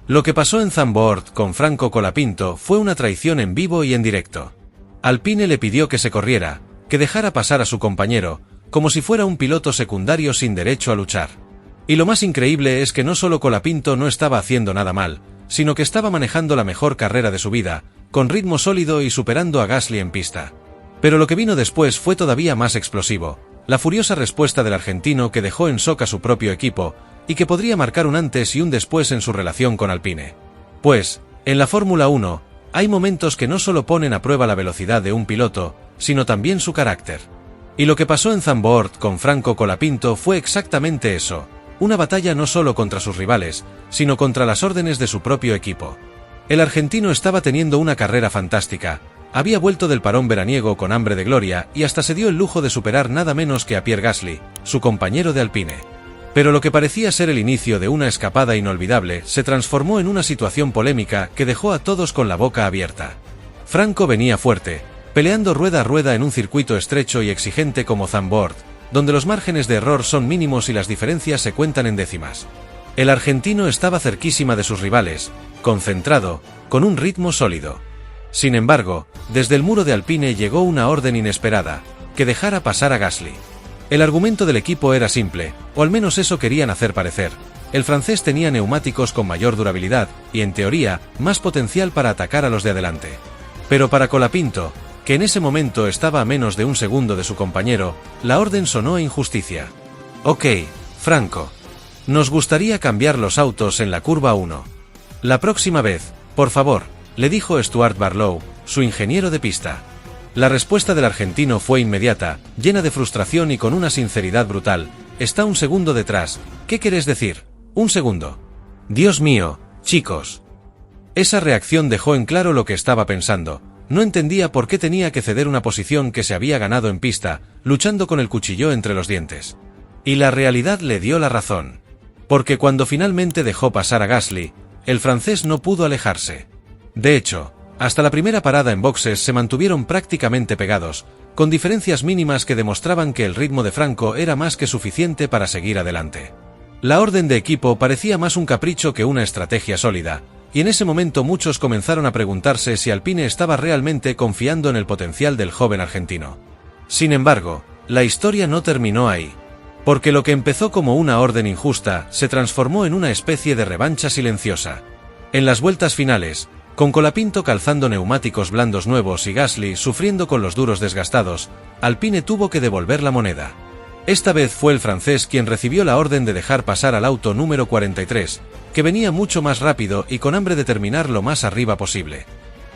Lo que pasó en Zandvoort con Franco Colapinto fue una traición en vivo y en directo. Alpine le pidió que se corriera, que dejara pasar a su compañero, como si fuera un piloto secundario sin derecho a luchar. Y lo más increíble es que no solo Colapinto no estaba haciendo nada mal, sino que estaba manejando la mejor carrera de su vida, con ritmo sólido y superando a Gasly en pista. Pero lo que vino después fue todavía más explosivo, la furiosa respuesta del argentino que dejó en shock a su propio equipo, y que podría marcar un antes y un después en su relación con Alpine. Pues, en la Fórmula 1, hay momentos que no solo ponen a prueba la velocidad de un piloto, sino también su carácter. Y lo que pasó en Zandvoort con Franco Colapinto fue exactamente eso, una batalla no solo contra sus rivales, sino contra las órdenes de su propio equipo. El argentino estaba teniendo una carrera fantástica, había vuelto del parón veraniego con hambre de gloria y hasta se dio el lujo de superar nada menos que a Pierre Gasly, su compañero de Alpine. Pero lo que parecía ser el inicio de una escapada inolvidable se transformó en una situación polémica que dejó a todos con la boca abierta. Franco venía fuerte, peleando rueda a rueda en un circuito estrecho y exigente como Zandvoort, donde los márgenes de error son mínimos y las diferencias se cuentan en décimas. El argentino estaba cerquísima de sus rivales, concentrado, con un ritmo sólido. Sin embargo, desde el muro de Alpine llegó una orden inesperada, que dejara pasar a Gasly. El argumento del equipo era simple, o al menos eso querían hacer parecer. El francés tenía neumáticos con mayor durabilidad, y en teoría, más potencial para atacar a los de adelante. Pero para Colapinto, que en ese momento estaba a menos de un segundo de su compañero, la orden sonó a injusticia. Ok, Franco. Nos gustaría cambiar los autos en la curva 1. La próxima vez, por favor, le dijo Stuart Barlow, su ingeniero de pista. La respuesta del argentino fue inmediata, llena de frustración y con una sinceridad brutal. Está un segundo detrás. ¿Qué querés decir? Un segundo. Dios mío, chicos. Esa reacción dejó en claro lo que estaba pensando. No entendía por qué tenía que ceder una posición que se había ganado en pista, luchando con el cuchillo entre los dientes. Y la realidad le dio la razón. Porque cuando finalmente dejó pasar a Gasly, el francés no pudo alejarse. De hecho, hasta la primera parada en boxes se mantuvieron prácticamente pegados, con diferencias mínimas que demostraban que el ritmo de Franco era más que suficiente para seguir adelante. La orden de equipo parecía más un capricho que una estrategia sólida, y en ese momento muchos comenzaron a preguntarse si Alpine estaba realmente confiando en el potencial del joven argentino. Sin embargo, la historia no terminó ahí, porque lo que empezó como una orden injusta se transformó en una especie de revancha silenciosa. En las vueltas finales, con Colapinto calzando neumáticos blandos nuevos y Gasly sufriendo con los duros desgastados, Alpine tuvo que devolver la moneda. Esta vez fue el francés quien recibió la orden de dejar pasar al auto número 43, que venía mucho más rápido y con hambre de terminar lo más arriba posible.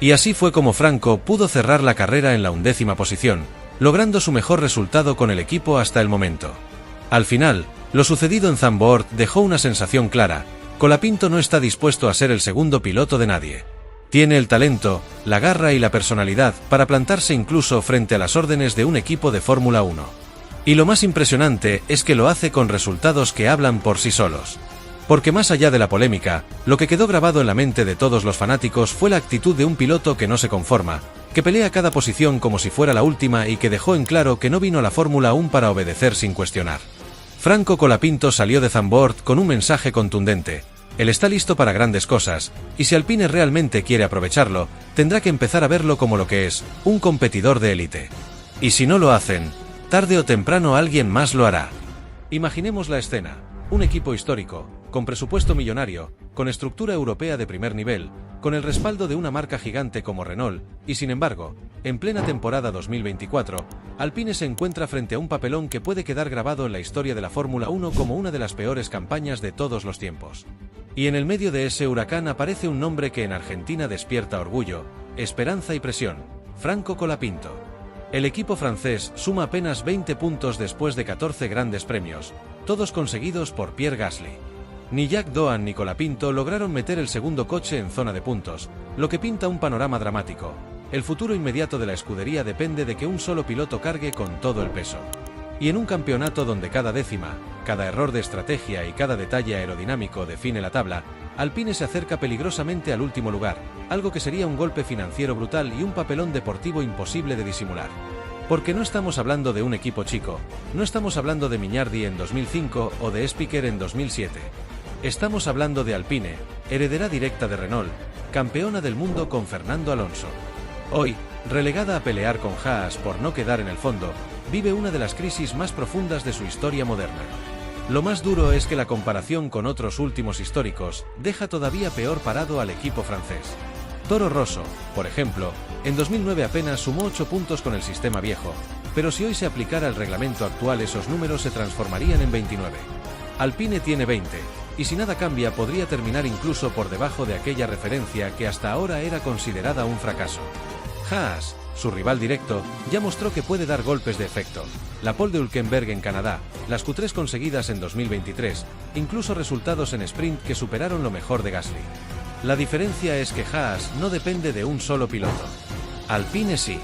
Y así fue como Franco pudo cerrar la carrera en la 11ª posición, logrando su mejor resultado con el equipo hasta el momento. Al final, lo sucedido en Zandvoort dejó una sensación clara: Colapinto no está dispuesto a ser el segundo piloto de nadie. Tiene el talento, la garra y la personalidad para plantarse incluso frente a las órdenes de un equipo de Fórmula 1. Y lo más impresionante es que lo hace con resultados que hablan por sí solos. Porque más allá de la polémica, lo que quedó grabado en la mente de todos los fanáticos fue la actitud de un piloto que no se conforma, que pelea cada posición como si fuera la última y que dejó en claro que no vino a la Fórmula 1 para obedecer sin cuestionar. Franco Colapinto salió de Zandvoort con un mensaje contundente: él está listo para grandes cosas, y si Alpine realmente quiere aprovecharlo, tendrá que empezar a verlo como lo que es, un competidor de élite. Y si no lo hacen, tarde o temprano alguien más lo hará. Imaginemos la escena: un equipo histórico, con presupuesto millonario, con estructura europea de primer nivel, con el respaldo de una marca gigante como Renault, y sin embargo, en plena temporada 2024, Alpine se encuentra frente a un papelón que puede quedar grabado en la historia de la Fórmula 1 como una de las peores campañas de todos los tiempos. Y en el medio de ese huracán aparece un nombre que en Argentina despierta orgullo, esperanza y presión: Franco Colapinto. El equipo francés suma apenas 20 puntos después de 14 grandes premios, todos conseguidos por Pierre Gasly. Ni Jack Doohan ni Colapinto lograron meter el segundo coche en zona de puntos, lo que pinta un panorama dramático. El futuro inmediato de la escudería depende de que un solo piloto cargue con todo el peso. Y en un campeonato donde cada décima, cada error de estrategia y cada detalle aerodinámico define la tabla, Alpine se acerca peligrosamente al último lugar, algo que sería un golpe financiero brutal y un papelón deportivo imposible de disimular. Porque no estamos hablando de un equipo chico, no estamos hablando de Minardi en 2005 o de Speaker en 2007. Estamos hablando de Alpine, heredera directa de Renault, campeona del mundo con Fernando Alonso. Hoy, relegada a pelear con Haas por no quedar en el fondo, vive una de las crisis más profundas de su historia moderna. Lo más duro es que la comparación con otros últimos históricos deja todavía peor parado al equipo francés. Toro Rosso, por ejemplo, en 2009 apenas sumó 8 puntos con el sistema viejo, pero si hoy se aplicara el reglamento actual esos números se transformarían en 29. Alpine tiene 20, y si nada cambia podría terminar incluso por debajo de aquella referencia que hasta ahora era considerada un fracaso. Haas, su rival directo, ya mostró que puede dar golpes de efecto. La pole de Hülkenberg en Canadá, las Q3 conseguidas en 2023, incluso resultados en sprint que superaron lo mejor de Gasly. La diferencia es que Haas no depende de un solo piloto. Alpine sí.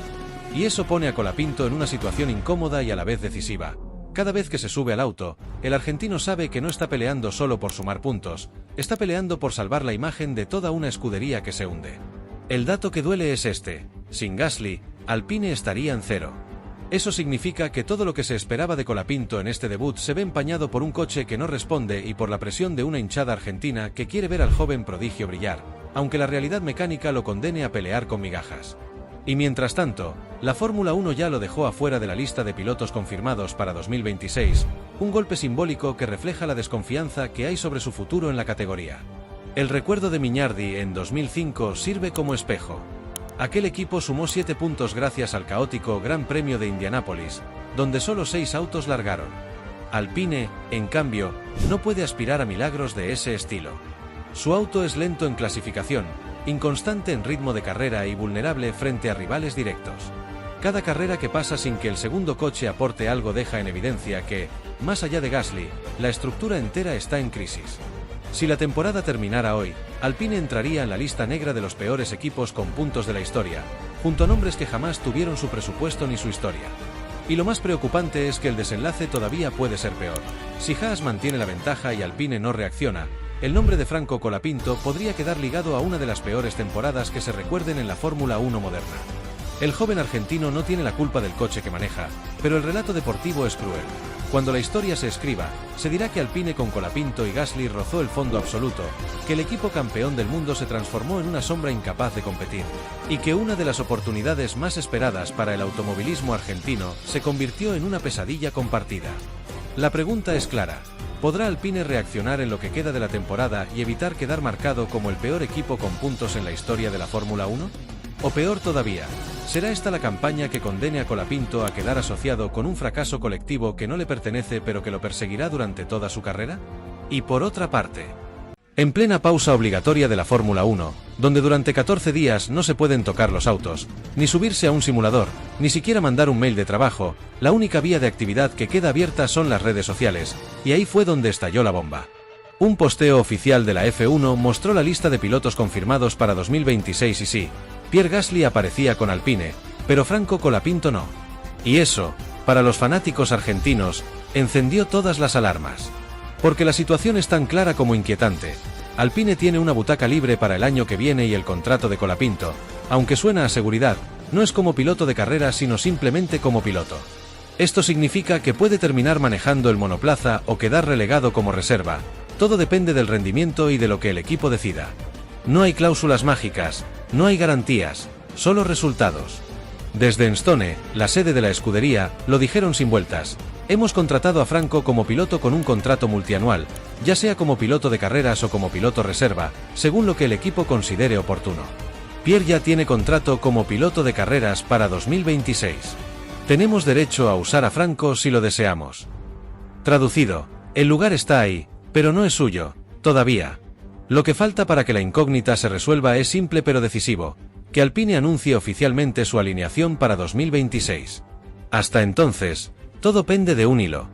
Y eso pone a Colapinto en una situación incómoda y a la vez decisiva. Cada vez que se sube al auto, el argentino sabe que no está peleando solo por sumar puntos, está peleando por salvar la imagen de toda una escudería que se hunde. El dato que duele es este: sin Gasly, Alpine estaría en 0. Eso significa que todo lo que se esperaba de Colapinto en este debut se ve empañado por un coche que no responde y por la presión de una hinchada argentina que quiere ver al joven prodigio brillar, aunque la realidad mecánica lo condene a pelear con migajas. Y mientras tanto, la Fórmula 1 ya lo dejó afuera de la lista de pilotos confirmados para 2026, un golpe simbólico que refleja la desconfianza que hay sobre su futuro en la categoría. El recuerdo de Minardi en 2005 sirve como espejo. Aquel equipo sumó 7 puntos gracias al caótico Gran Premio de Indianápolis, donde solo 6 autos largaron. Alpine, en cambio, no puede aspirar a milagros de ese estilo. Su auto es lento en clasificación, inconstante en ritmo de carrera y vulnerable frente a rivales directos. Cada carrera que pasa sin que el segundo coche aporte algo deja en evidencia que, más allá de Gasly, la estructura entera está en crisis. Si la temporada terminara hoy, Alpine entraría en la lista negra de los peores equipos con puntos de la historia, junto a nombres que jamás tuvieron su presupuesto ni su historia. Y lo más preocupante es que el desenlace todavía puede ser peor. Si Haas mantiene la ventaja y Alpine no reacciona, el nombre de Franco Colapinto podría quedar ligado a una de las peores temporadas que se recuerden en la Fórmula 1 moderna. El joven argentino no tiene la culpa del coche que maneja, pero el relato deportivo es cruel. Cuando la historia se escriba, se dirá que Alpine con Colapinto y Gasly rozó el fondo absoluto, que el equipo campeón del mundo se transformó en una sombra incapaz de competir, y que una de las oportunidades más esperadas para el automovilismo argentino se convirtió en una pesadilla compartida. La pregunta es clara: ¿podrá Alpine reaccionar en lo que queda de la temporada y evitar quedar marcado como el peor equipo con puntos en la historia de la Fórmula 1? O peor todavía, ¿será esta la campaña que condene a Colapinto a quedar asociado con un fracaso colectivo que no le pertenece pero que lo perseguirá durante toda su carrera? Y por otra parte, en plena pausa obligatoria de la Fórmula 1, donde durante 14 días no se pueden tocar los autos, ni subirse a un simulador, ni siquiera mandar un mail de trabajo, la única vía de actividad que queda abierta son las redes sociales, y ahí fue donde estalló la bomba. Un posteo oficial de la F1 mostró la lista de pilotos confirmados para 2026 y sí, Pierre Gasly aparecía con Alpine, pero Franco Colapinto no. Y eso, para los fanáticos argentinos, encendió todas las alarmas. Porque la situación es tan clara como inquietante. Alpine tiene una butaca libre para el año que viene y el contrato de Colapinto, aunque suena a seguridad, no es como piloto de carrera sino simplemente como piloto. Esto significa que puede terminar manejando el monoplaza o quedar relegado como reserva. Todo depende del rendimiento y de lo que el equipo decida. No hay cláusulas mágicas, no hay garantías, solo resultados. Desde Enstone, la sede de la escudería, lo dijeron sin vueltas: hemos contratado a Franco como piloto con un contrato multianual, ya sea como piloto de carreras o como piloto reserva, según lo que el equipo considere oportuno. Pierre ya tiene contrato como piloto de carreras para 2026. Tenemos derecho a usar a Franco si lo deseamos. Traducido, el lugar está ahí, pero no es suyo, todavía. Lo que falta para que la incógnita se resuelva es simple pero decisivo: que Alpine anuncie oficialmente su alineación para 2026. Hasta entonces, todo pende de un hilo.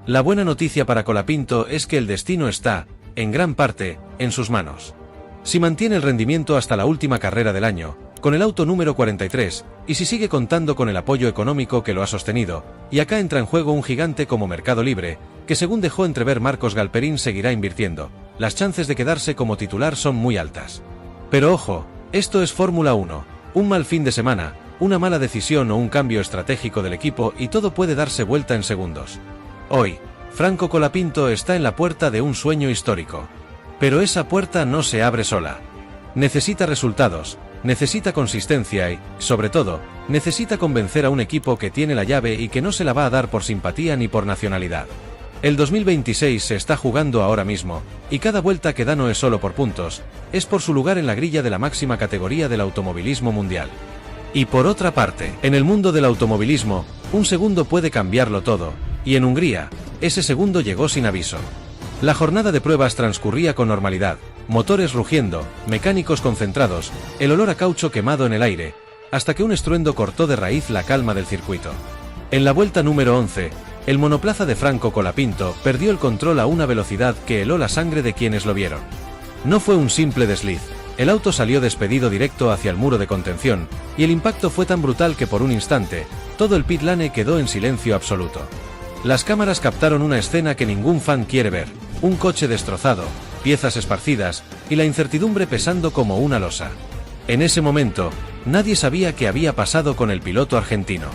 La buena noticia para Colapinto es que el destino está, en gran parte, en sus manos. Si mantiene el rendimiento hasta la última carrera del año, con el auto número 43, y si sigue contando con el apoyo económico que lo ha sostenido, y acá entra en juego un gigante como Mercado Libre, que según dejó entrever Marcos Galperín seguirá invirtiendo, las chances de quedarse como titular son muy altas. Pero ojo, esto es Fórmula 1, un mal fin de semana, una mala decisión o un cambio estratégico del equipo y todo puede darse vuelta en segundos. Hoy, Franco Colapinto está en la puerta de un sueño histórico. Pero esa puerta no se abre sola. Necesita resultados, necesita consistencia y, sobre todo, necesita convencer a un equipo que tiene la llave y que no se la va a dar por simpatía ni por nacionalidad. El 2026 se está jugando ahora mismo, y cada vuelta que da no es solo por puntos, es por su lugar en la grilla de la máxima categoría del automovilismo mundial. Y por otra parte, en el mundo del automovilismo, un segundo puede cambiarlo todo, y en Hungría, ese segundo llegó sin aviso. La jornada de pruebas transcurría con normalidad, motores rugiendo, mecánicos concentrados, el olor a caucho quemado en el aire, hasta que un estruendo cortó de raíz la calma del circuito. En la vuelta número 11, el monoplaza de Franco Colapinto perdió el control a una velocidad que heló la sangre de quienes lo vieron. No fue un simple desliz, el auto salió despedido directo hacia el muro de contención, y el impacto fue tan brutal que por un instante, todo el pit lane quedó en silencio absoluto. Las cámaras captaron una escena que ningún fan quiere ver, un coche destrozado, piezas esparcidas, y la incertidumbre pesando como una losa. En ese momento, nadie sabía qué había pasado con el piloto argentino.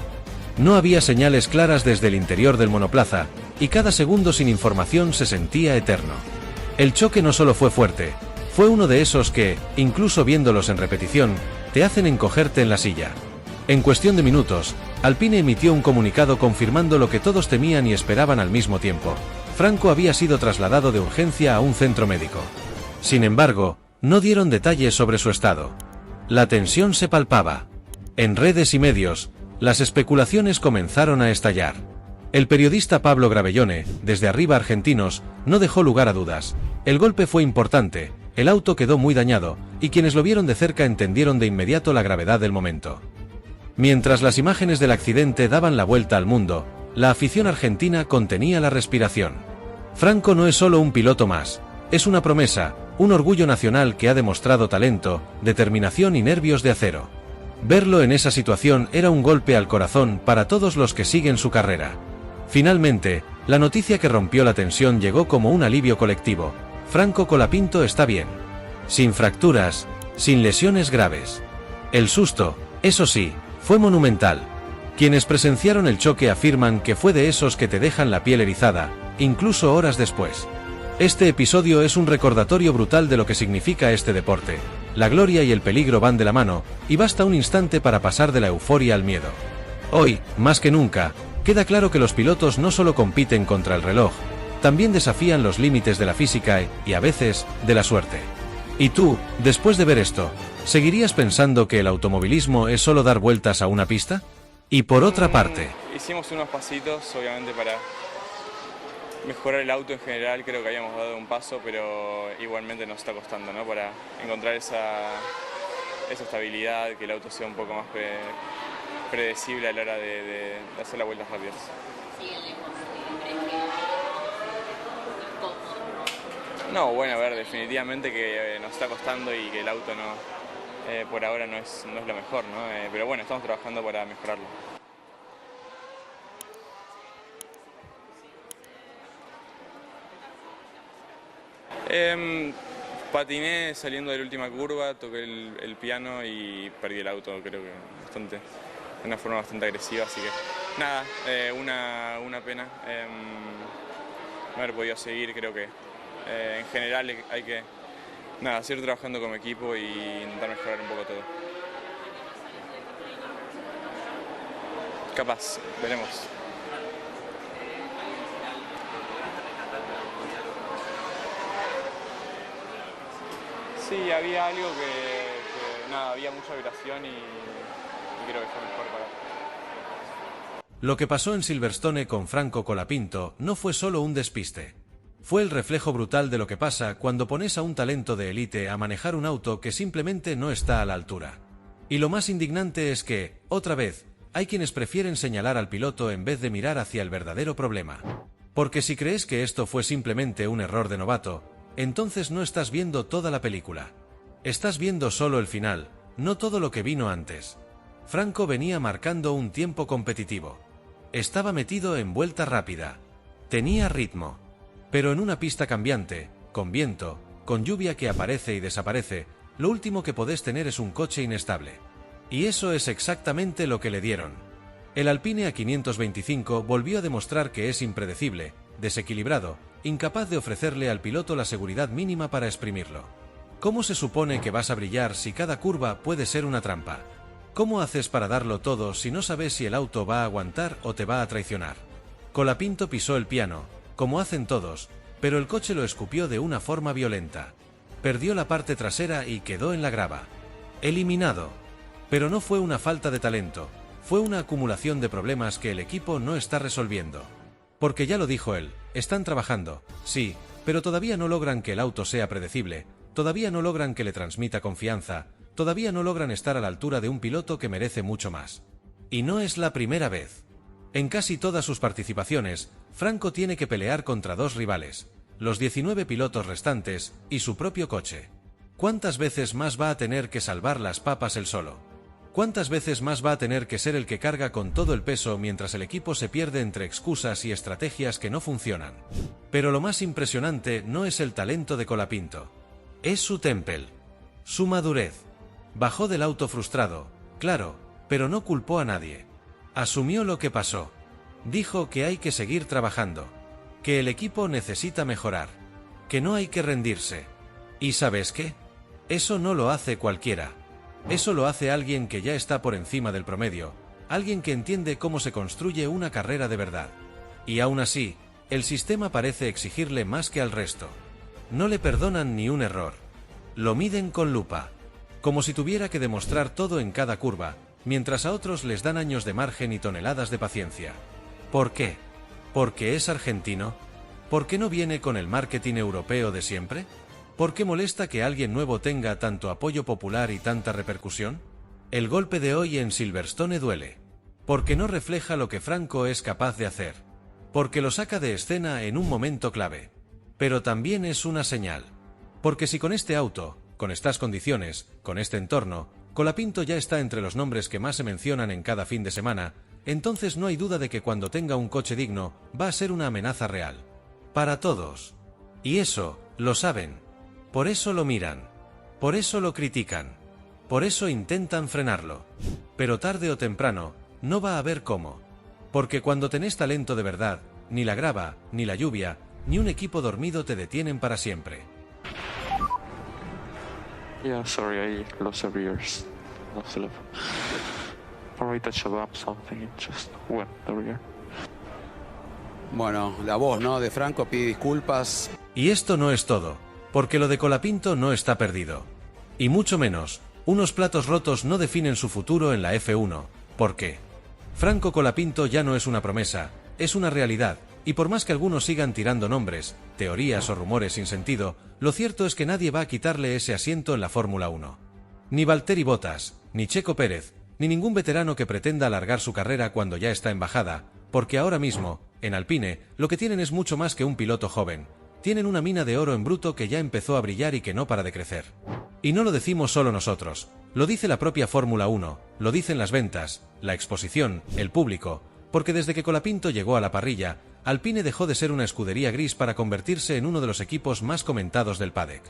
No había señales claras desde el interior del monoplaza, y cada segundo sin información se sentía eterno. El choque no solo fue fuerte, fue uno de esos que, incluso viéndolos en repetición, te hacen encogerte en la silla. En cuestión de minutos, Alpine emitió un comunicado confirmando lo que todos temían y esperaban al mismo tiempo. Franco había sido trasladado de urgencia a un centro médico. Sin embargo, no dieron detalles sobre su estado. La tensión se palpaba. En redes y medios, las especulaciones comenzaron a estallar. El periodista Pablo Gravellone, desde Arriba Argentinos, no dejó lugar a dudas. El golpe fue importante, el auto quedó muy dañado, y quienes lo vieron de cerca entendieron de inmediato la gravedad del momento. Mientras las imágenes del accidente daban la vuelta al mundo, la afición argentina contenía la respiración. Franco no es solo un piloto más, es una promesa, un orgullo nacional que ha demostrado talento, determinación y nervios de acero. Verlo en esa situación era un golpe al corazón para todos los que siguen su carrera. Finalmente, la noticia que rompió la tensión llegó como un alivio colectivo. Franco Colapinto está bien. Sin fracturas, sin lesiones graves. El susto, eso sí, fue monumental. Quienes presenciaron el choque afirman que fue de esos que te dejan la piel erizada, incluso horas después. Este episodio es un recordatorio brutal de lo que significa este deporte. La gloria y el peligro van de la mano, y basta un instante para pasar de la euforia al miedo. Hoy, más que nunca, queda claro que los pilotos no solo compiten contra el reloj, también desafían los límites de la física y, a veces, de la suerte. ¿Y tú, después de ver esto, seguirías pensando que el automovilismo es solo dar vueltas a una pista? Y por otra parte... Hicimos unos pasitos, obviamente, para mejorar el auto en general. Creo que habíamos dado un paso, pero igualmente nos está costando, ¿no? Para encontrar esa estabilidad, que el auto sea un poco más predecible a la hora de hacer las vueltas rápidas. No, bueno, a ver, definitivamente que nos está costando y que el auto no, por ahora no es lo mejor, ¿no? Pero bueno, estamos trabajando para mejorarlo. Patiné saliendo de la última curva, toqué el piano y perdí el auto, creo que de una forma bastante agresiva, así que nada, una pena no haber podido seguir. Creo que en general hay que seguir trabajando como equipo y intentar mejorar un poco todo. Capaz, veremos. Sí, había algo que había mucha vibración y creo que fue mejor para... Lo que pasó en Silverstone con Franco Colapinto no fue solo un despiste. Fue el reflejo brutal de lo que pasa cuando pones a un talento de élite a manejar un auto que simplemente no está a la altura. Y lo más indignante es que, otra vez, hay quienes prefieren señalar al piloto en vez de mirar hacia el verdadero problema. Porque si crees que esto fue simplemente un error de novato, entonces no estás viendo toda la película. Estás viendo solo el final, no todo lo que vino antes. Franco venía marcando un tiempo competitivo. Estaba metido en vuelta rápida. Tenía ritmo. Pero en una pista cambiante, con viento, con lluvia que aparece y desaparece, lo último que podés tener es un coche inestable. Y eso es exactamente lo que le dieron. El Alpine A525 volvió a demostrar que es impredecible, desequilibrado, incapaz de ofrecerle al piloto la seguridad mínima para exprimirlo. ¿Cómo se supone que vas a brillar si cada curva puede ser una trampa? ¿Cómo haces para darlo todo si no sabes si el auto va a aguantar o te va a traicionar? Colapinto pisó el piano, como hacen todos, pero el coche lo escupió de una forma violenta. Perdió la parte trasera y quedó en la grava. Eliminado. Pero no fue una falta de talento, fue una acumulación de problemas que el equipo no está resolviendo. Porque ya lo dijo él, están trabajando, sí, pero todavía no logran que el auto sea predecible, todavía no logran que le transmita confianza, todavía no logran estar a la altura de un piloto que merece mucho más. Y no es la primera vez. En casi todas sus participaciones, Franco tiene que pelear contra dos rivales, los 19 pilotos restantes y su propio coche. ¿Cuántas veces más va a tener que salvar las papas él solo? ¿Cuántas veces más va a tener que ser el que carga con todo el peso mientras el equipo se pierde entre excusas y estrategias que no funcionan? Pero lo más impresionante no es el talento de Colapinto. Es su temple. Su madurez. Bajó del auto frustrado, claro, pero no culpó a nadie. Asumió lo que pasó. Dijo que hay que seguir trabajando. Que el equipo necesita mejorar. Que no hay que rendirse. ¿Y sabes qué? Eso no lo hace cualquiera. Eso lo hace alguien que ya está por encima del promedio, alguien que entiende cómo se construye una carrera de verdad. Y aún así, el sistema parece exigirle más que al resto. No le perdonan ni un error. Lo miden con lupa. Como si tuviera que demostrar todo en cada curva, mientras a otros les dan años de margen y toneladas de paciencia. ¿Por qué? ¿Porque es argentino? ¿Por qué no viene con el marketing europeo de siempre? ¿Por qué molesta que alguien nuevo tenga tanto apoyo popular y tanta repercusión? El golpe de hoy en Silverstone duele. Porque no refleja lo que Franco es capaz de hacer. Porque lo saca de escena en un momento clave. Pero también es una señal. Porque si con este auto, con estas condiciones, con este entorno, Colapinto ya está entre los nombres que más se mencionan en cada fin de semana, entonces no hay duda de que cuando tenga un coche digno, va a ser una amenaza real. Para todos. Y eso, lo saben. Por eso lo miran. Por eso lo critican. Por eso intentan frenarlo. Pero tarde o temprano, no va a haber cómo. Porque cuando tenés talento de verdad, ni la grava, ni la lluvia, ni un equipo dormido te detienen para siempre. Yeah, sorry, I lost the rears. Lost the left. Probably touched up something, it just went the rear. Bueno, la voz, ¿no?, de Franco pide disculpas. Y esto no es todo, porque lo de Colapinto no está perdido. Y mucho menos, unos platos rotos no definen su futuro en la F1. ¿Por qué? Franco Colapinto ya no es una promesa, es una realidad, y por más que algunos sigan tirando nombres, teorías o rumores sin sentido, lo cierto es que nadie va a quitarle ese asiento en la Fórmula 1. Ni Valtteri Bottas, ni Checo Pérez, ni ningún veterano que pretenda alargar su carrera cuando ya está en bajada, porque ahora mismo, en Alpine, lo que tienen es mucho más que un piloto joven. Tienen una mina de oro en bruto que ya empezó a brillar y que no para de crecer. Y no lo decimos solo nosotros, lo dice la propia Fórmula 1, lo dicen las ventas, la exposición, el público, porque desde que Colapinto llegó a la parrilla, Alpine dejó de ser una escudería gris para convertirse en uno de los equipos más comentados del paddock.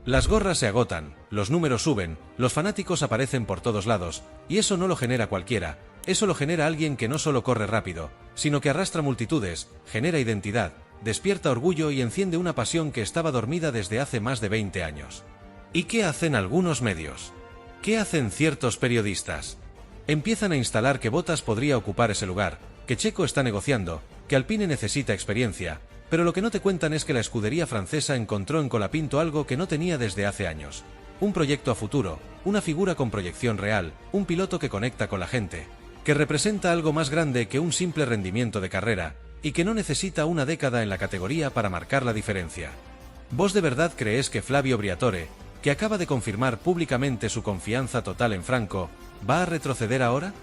Las gorras se agotan, los números suben, los fanáticos aparecen por todos lados, y eso no lo genera cualquiera, eso lo genera alguien que no solo corre rápido, sino que arrastra multitudes, genera identidad, despierta orgullo y enciende una pasión que estaba dormida desde hace más de 20 años. ¿Y qué hacen algunos medios? ¿Qué hacen ciertos periodistas? Empiezan a instalar que Bottas podría ocupar ese lugar, que Checo está negociando, que Alpine necesita experiencia, pero lo que no te cuentan es que la escudería francesa encontró en Colapinto algo que no tenía desde hace años. Un proyecto a futuro, una figura con proyección real, un piloto que conecta con la gente, que representa algo más grande que un simple rendimiento de carrera, y que no necesita una década en la categoría para marcar la diferencia. ¿Vos de verdad creés que Flavio Briatore, que acaba de confirmar públicamente su confianza total en Franco, va a retroceder ahora?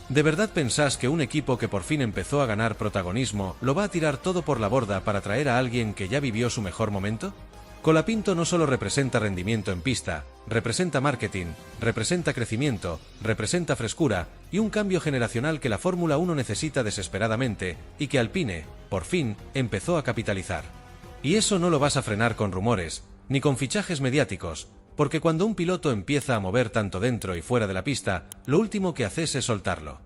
¿De verdad pensás que un equipo que por fin empezó a ganar protagonismo lo va a tirar todo por la borda para traer a alguien que ya vivió su mejor momento? Colapinto no solo representa rendimiento en pista, representa marketing, representa crecimiento, representa frescura y un cambio generacional que la Fórmula 1 necesita desesperadamente y que Alpine, por fin, empezó a capitalizar. Y eso no lo vas a frenar con rumores, ni con fichajes mediáticos, porque cuando un piloto empieza a mover tanto dentro y fuera de la pista, lo último que haces es soltarlo.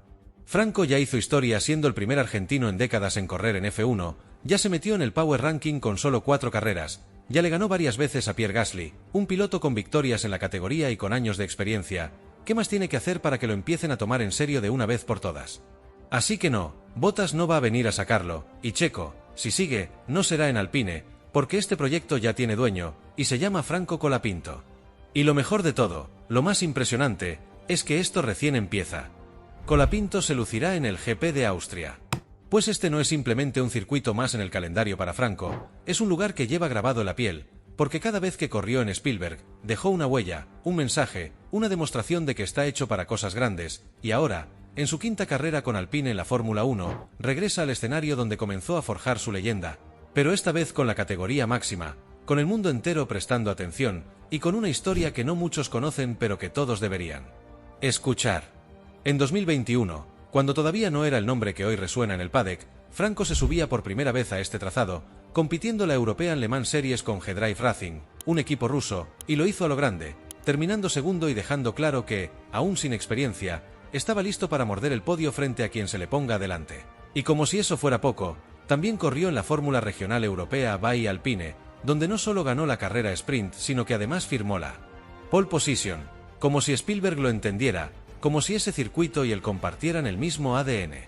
Franco ya hizo historia siendo el primer argentino en décadas en correr en F1, Ya se metió en el Power Ranking con solo 4 carreras, ya le ganó varias veces a Pierre Gasly, un piloto con victorias en la categoría y con años de experiencia. ¿Qué más tiene que hacer para que lo empiecen a tomar en serio de una vez por todas? Así que no, Bottas no va a venir a sacarlo, y Checo, si sigue, no será en Alpine, porque este proyecto ya tiene dueño, y se llama Franco Colapinto. Y lo mejor de todo, lo más impresionante, es que esto recién empieza. Colapinto se lucirá en el GP de Austria. Pues este no es simplemente un circuito más en el calendario para Franco, es un lugar que lleva grabado en la piel, porque cada vez que corrió en Spielberg, dejó una huella, un mensaje, una demostración de que está hecho para cosas grandes, y ahora, en su quinta carrera con Alpine en la Fórmula 1, regresa al escenario donde comenzó a forjar su leyenda, pero esta vez con la categoría máxima, con el mundo entero prestando atención, y con una historia que no muchos conocen pero que todos deberían escuchar. En 2021, cuando todavía no era el nombre que hoy resuena en el paddock, Franco se subía por primera vez a este trazado, compitiendo la European Le Mans Series con G-Drive Racing, un equipo ruso, y lo hizo a lo grande, terminando segundo y dejando claro que, aún sin experiencia, estaba listo para morder el podio frente a quien se le ponga adelante. Y como si eso fuera poco, también corrió en la Fórmula Regional Europea Bahía Alpine, donde no solo ganó la carrera sprint, sino que además firmó la pole position, como si Spielberg lo entendiera, como si ese circuito y él compartieran el mismo ADN.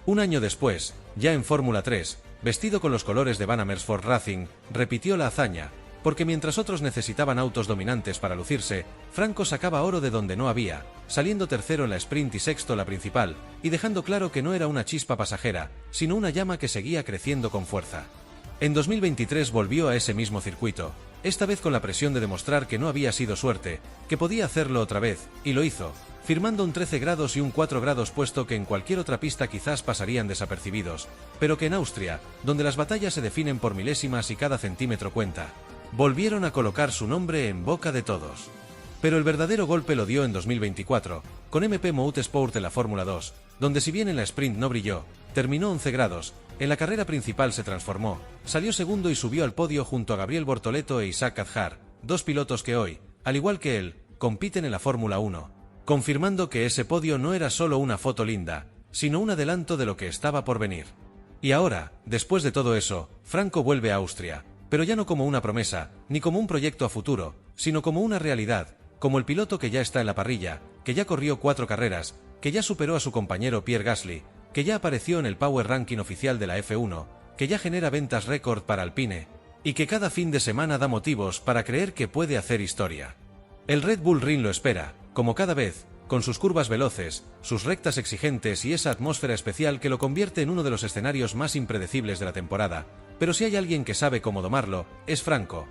Un año después, ya en Fórmula 3, vestido con los colores de Van Amersfoort Racing, repitió la hazaña, porque mientras otros necesitaban autos dominantes para lucirse, Franco sacaba oro de donde no había, saliendo tercero en la sprint y sexto la principal, y dejando claro que no era una chispa pasajera, sino una llama que seguía creciendo con fuerza. En 2023 volvió a ese mismo circuito, esta vez con la presión de demostrar que no había sido suerte, que podía hacerlo otra vez, y lo hizo, firmando un 13 grados y un 4 grados puesto que en cualquier otra pista quizás pasarían desapercibidos, pero que en Austria, donde las batallas se definen por milésimas y cada centímetro cuenta, volvieron a colocar su nombre en boca de todos. Pero el verdadero golpe lo dio en 2024, con MP Motorsport en la Fórmula 2, donde si bien en la sprint no brilló, terminó 11 grados, en la carrera principal se transformó, salió segundo y subió al podio junto a Gabriel Bortoleto e Isaac Adjar, dos pilotos que hoy, al igual que él, compiten en la Fórmula 1, confirmando que ese podio no era solo una foto linda, sino un adelanto de lo que estaba por venir. Y ahora, después de todo eso, Franco vuelve a Austria, pero ya no como una promesa, ni como un proyecto a futuro, sino como una realidad, como el piloto que ya está en la parrilla, que ya corrió 4 carreras, que ya superó a su compañero Pierre Gasly, que ya apareció en el Power Ranking oficial de la F1, que ya genera ventas récord para Alpine, y que cada fin de semana da motivos para creer que puede hacer historia. El Red Bull Ring lo espera, como cada vez, con sus curvas veloces, sus rectas exigentes y esa atmósfera especial que lo convierte en uno de los escenarios más impredecibles de la temporada, pero si hay alguien que sabe cómo domarlo, es Franco,